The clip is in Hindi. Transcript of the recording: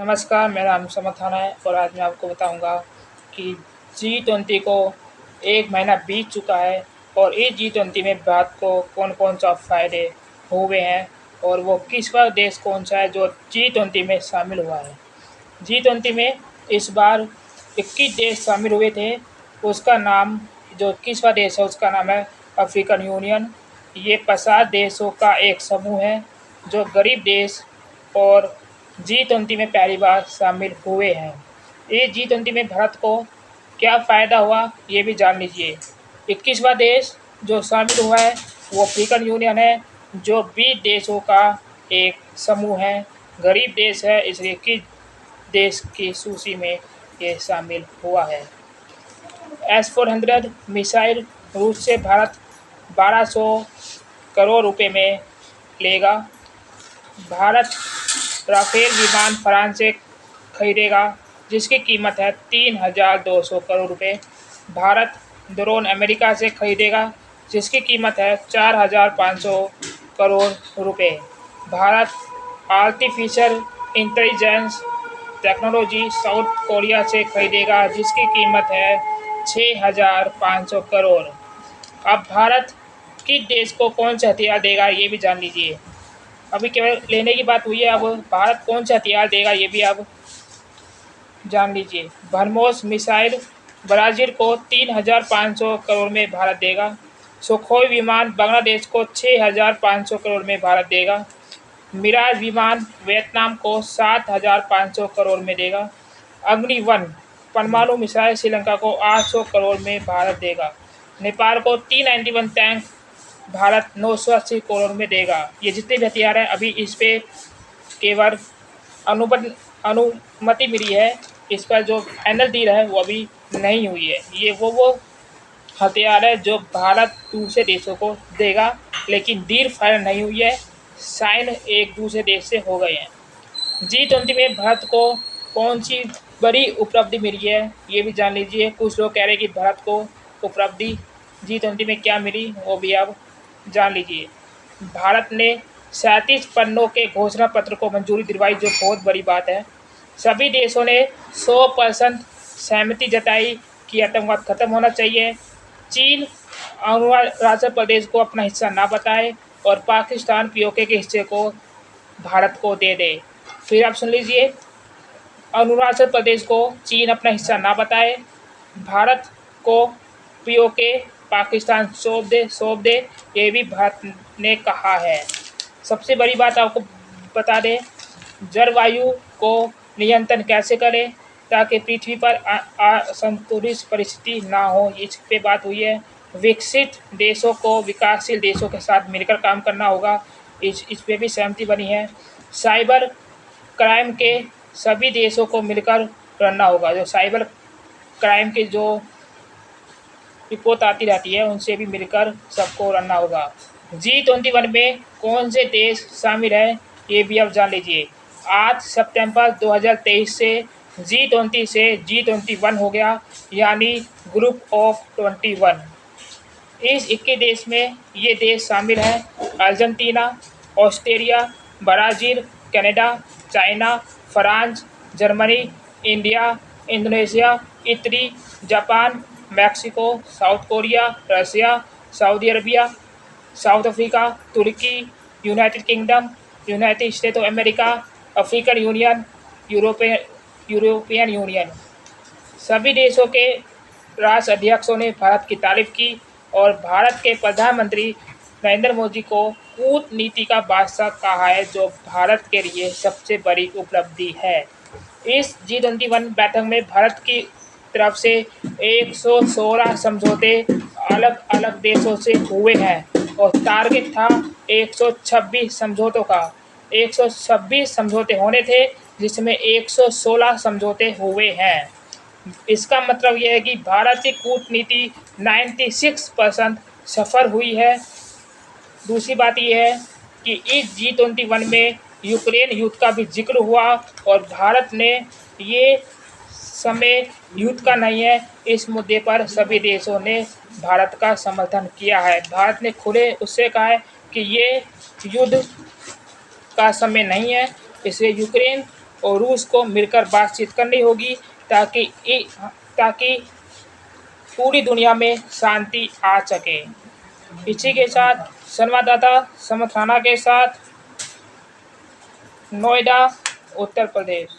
नमस्कार, मेरा नाम समर्थन है और आज मैं आपको बताऊंगा कि G20 को 1 महीना बीत चुका है और इस G20 में भारत को कौन-कौन सा फ़ायदे हुए हैं और वो किसवां देश कौन-सा है जो G20 में शामिल हुआ है। G20 में इस बार 21 देश शामिल हुए थे। उसका नाम जो 21वां देश है उसका नाम है अफ्रीकन यूनियन। ये 50 देशों का एक समूह है जो गरीब देश और G20 में पहली बार शामिल हुए हैं। इस G20 में भारत को क्या फ़ायदा हुआ ये भी जान लीजिए। 21वां देश जो शामिल हुआ है वो अफ्रीकन यूनियन है जो 20 देशों का एक समूह है। गरीब देश है इसलिए 21 देश की सूची में ये शामिल हुआ है। S-400 मिसाइल रूस से भारत 1200 करोड़ रुपए में लेगा। भारत राफेल विमान फ्रांस से खरीदेगा जिसकी कीमत है 3,200 करोड़ रुपए। भारत ड्रोन अमेरिका से खरीदेगा जिसकी कीमत है 4,500 करोड़ रुपए। Bharat artificial intelligence technology south Korea से खरीदेगा जिसकी कीमत है 6,500 करोड़। अब भारत किस देश को कौन से हथियार देगा ये भी जान लीजिए। अभी केवल लेने की बात हुई है, अब भारत कौन से हथियार देगा ये भी अब जान लीजिए। ब्रह्मोस मिसाइल ब्राज़ील को 3,500 करोड़ में भारत देगा। सुखोई विमान बांग्लादेश को 6,500 करोड़ में भारत देगा। मिराज विमान वियतनाम को 7,500 करोड़ में देगा। अग्नि-1 परमाणु मिसाइल श्रीलंका को 800 करोड़ में भारत देगा। नेपाल को T-91 टैंक भारत 980 करोड़ में देगा। ये जितने भी हथियार हैं अभी इस पे केवल अनुमति मिली है, इस पर जो फाइनल डील है वो अभी नहीं हुई है। ये वो हथियार है जो भारत दूसरे देशों को देगा, लेकिन डील फाइनल नहीं हुई है, साइन एक दूसरे देश से हो गए हैं। G20 में भारत को कौन सी बड़ी उपलब्धि मिली है ये भी जान लीजिए। कुछ लोग कह रहे हैं कि भारत को उपलब्धि G20 में क्या मिली वो भी आप जान लीजिए। भारत ने 37 पन्नों के घोषणा पत्र को मंजूरी दिलवाई जो बहुत बड़ी बात है। सभी देशों ने 100% सहमति जताई कि आतंकवाद खत्म होना चाहिए। चीन अरुणाचल प्रदेश को अपना हिस्सा ना बताए और पाकिस्तान पीओके के हिस्से को भारत को दे दे। फिर आप सुन लीजिए, अरुणाचल प्रदेश को चीन अपना हिस्सा ना बताए, भारत को पीओके पाकिस्तान सौंप दे, ये भी भारत ने कहा है। सबसे बड़ी बात आपको बता दें, जलवायु को नियंत्रण कैसे करें ताकि पृथ्वी पर असंतुलित परिस्थिति ना हो, इस पे बात हुई है। विकसित देशों को विकासशील देशों के साथ मिलकर काम करना होगा, इस पे भी सहमति बनी है। साइबर क्राइम के सभी देशों को मिलकर लड़ना होगा। जो साइबर क्राइम की जो रिपोर्ट आती रहती है उनसे भी मिलकर सबको लड़ना होगा। G21 में कौन से देश शामिल हैं ये भी आप जान लीजिए। 8 सितंबर 2023 से G20 से G21 हो गया, यानी ग्रुप ऑफ 21। इस 21 देश में ये देश शामिल हैं: Argentina, Australia, Brazil, Canada, China, France, Germany, India, Indonesia, Italy, Japan, Mexico, South Korea, Russia, Saudi Arabia, South Africa, Turkey, United Kingdom, United State of America, African Union, European Union. सभी देशों के राष्ट्र अध्यक्षों ने भारत की तारीफ की और भारत के प्रधानमंत्री नरेंद्र मोदी को कूटनीति का बादशाह कहा है, जो भारत के लिए सबसे बड़ी उपलब्धि है। इस G21 बैठक में भारत की तरफ से 116 समझौते अलग अलग देशों से हुए हैं और टारगेट था 126 समझौतों का। 126 समझौते होने थे जिसमें 116 समझौते हुए हैं। इसका मतलब यह है कि भारत की कूटनीति 96% सफल हुई है। दूसरी बात यह है कि इस G21 में यूक्रेन युद्ध का भी जिक्र हुआ और भारत ने ये समय युद्ध का नहीं है, इस मुद्दे पर सभी देशों ने भारत का समर्थन किया है। भारत ने खुले उससे कहा है कि ये युद्ध का समय नहीं है, इसलिए यूक्रेन और रूस को मिलकर बातचीत करनी होगी ताकि पूरी दुनिया में शांति आ सके। इसी के साथ संवाददाता समत राणा के साथ नोएडा, उत्तर प्रदेश।